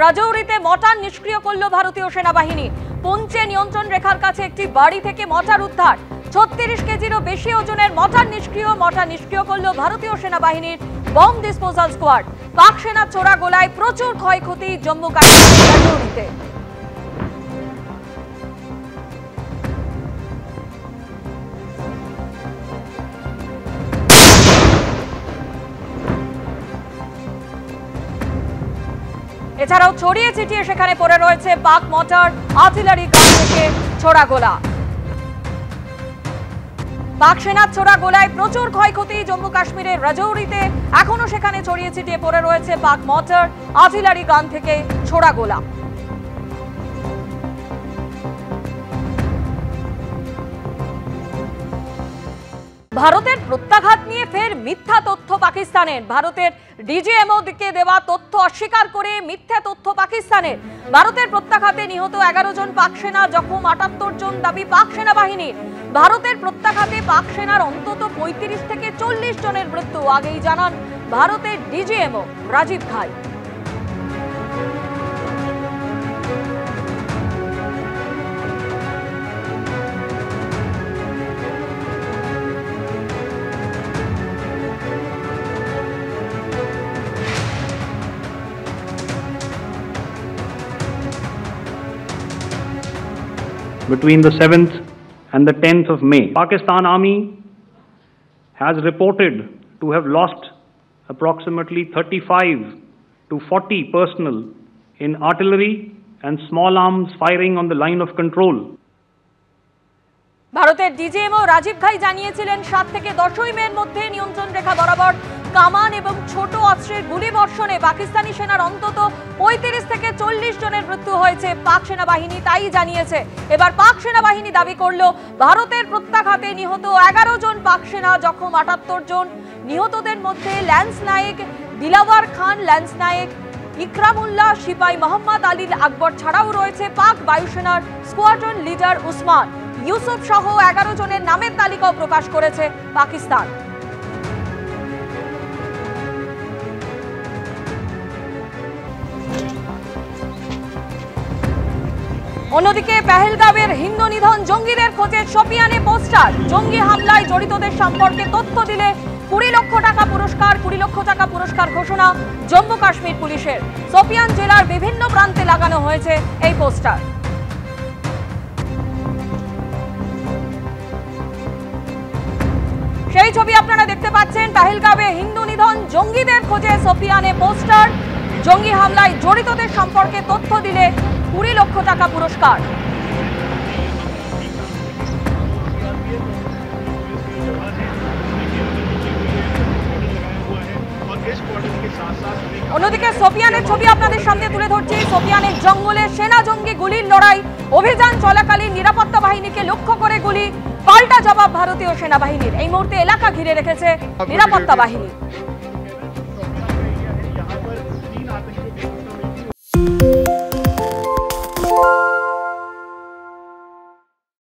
রাজৌরিতে mortar নিষ্ক্রিয় করল ভারতীয় সেনাবাহিনী। পুঞ্চে নিয়ন্ত্রণ রেখার কাছে একটি বাড়ি থেকে মর্টার উদ্ধার। 36 কেজিরও বেশি ওজনের মর্টার নিষ্ক্রিয় করল ভারতীয় সেনাবাহিনীর বম ডিসপোজাল স্কোয়াড। পাক সেনার ছোড়া গোলায় প্রচুর ক্ষয়ক্ষতি জম্মু কাশ্মীরের রাজৌরিতে। এছাড়াও ছড়িয়ে ছিটিয়ে সেখানে পড়ে রয়েছে পাক মর্টার, আর্টিলারি গান থেকে ছোড়া গোলা। পাক সেনার ছোড়া গোলায় প্রচুর ক্ষয়ক্ষতি জম্মু কাশ্মীরের রাজৌরিতে। এখনো সেখানে ছড়িয়ে ছিটিয়ে পড়ে রয়েছে পাক মর্টার, আর্টিলারি গান থেকে ছোড়া গোলা। ভারতের প্রত্যাঘাত নিয়ে ফের মিথ্যা তথ্য পাকিস্তানের। ভারতের ডিজিএমওকে দেওয়া তথ্য অস্বীকার করে মিথ্যা তথ্য পাকিস্তানের। ভারতের প্রত্যাঘাতে নিহত 11 জন পাক সেনা, জখম 78 জন দাবি পাক সেনাবাহিনীর। ভারতের প্রত্যাঘাতে পাক সেনার অন্তত 35 থেকে 40 জনের মৃত্যু, আগেই জানান ভারতের DGMO Rajiv Ghai. Between the 7th and the 10th of May, Pakistan Army has reported to have lost approximately 35 to 40 personnel in artillery and small arms firing on the line of control. ভারতের ডিজিএমও রাজীব ঘাই জানিয়েছিলেন 7 থেকে 10 মের মধ্যে নিয়ন্ত্রণ রেখা বরাবর কামান এবং ছোট অস্ত্রের গুলি বর্ষণে পাকিস্তানি সেনার অন্তত 35 থেকে 40 জনের মৃত্যু হয়েছে। পাক সেনাবাহিনী তাই জানিয়েছে। এবার পাক সেনাবাহিনী দাবি করল ভারতের প্রত্যাঘাতে নিহত 11 জন পাক সেনা, জখম 78 জন। নিহতদের মধ্যে ল্যান্স নায়েক দিলাওয়ার খান, ল্যান্স নায়েক ইকরামুল্লাহ, সিপাই মোহাম্মদ আলীল আকবর ছাড়াও রয়েছে পাক বায়ুসেনার স্কোয়াড্রন লিডার উসমান ইউসুফ সহ 11 জনের নামের তালিকাও প্রকাশ করেছে পাকিস্তান। অন্যদিকে পেহেলগাঁওয়ের হিন্দু নিধন জঙ্গিদের খোঁজে শোপিয়ানে পোস্টার। জঙ্গি হামলায় জড়িতদের সম্পর্কে তথ্য দিলে 20 লক্ষ টাকা পুরস্কার, 20 লক্ষ টাকা পুরস্কার ঘোষণা জম্মু কাশ্মীর পুলিশের। শোপিয়ান জেলার বিভিন্ন প্রান্তে লাগানো হয়েছে এই পোস্টার। সেই ছবি আপনারা দেখতে পাচ্ছেন। পেহেলগাঁওয়ে হিন্দু নিধন জঙ্গিদের খোঁজে শোপিয়ানে পোস্টার। জঙ্গি হামলায় জড়িতদের সম্পর্কে তথ্য দিলে 20 লক্ষ টাকা পুরস্কার। অন্যদিকে শোপিয়ানের ছবি আপনাদের সামনে তুলে ধরছি। শোপিয়ানের জঙ্গলে সেনা জঙ্গি গুলির লড়াই। অভিযান চলাকালীন নিরাপত্তা বাহিনীকে লক্ষ্য করে গুলি, পাল্টা জবাব ভারতীয় সেনাবাহিনীর। এই মুহূর্তে এলাকা ঘিরে রেখেছে নিরাপত্তা বাহিনী।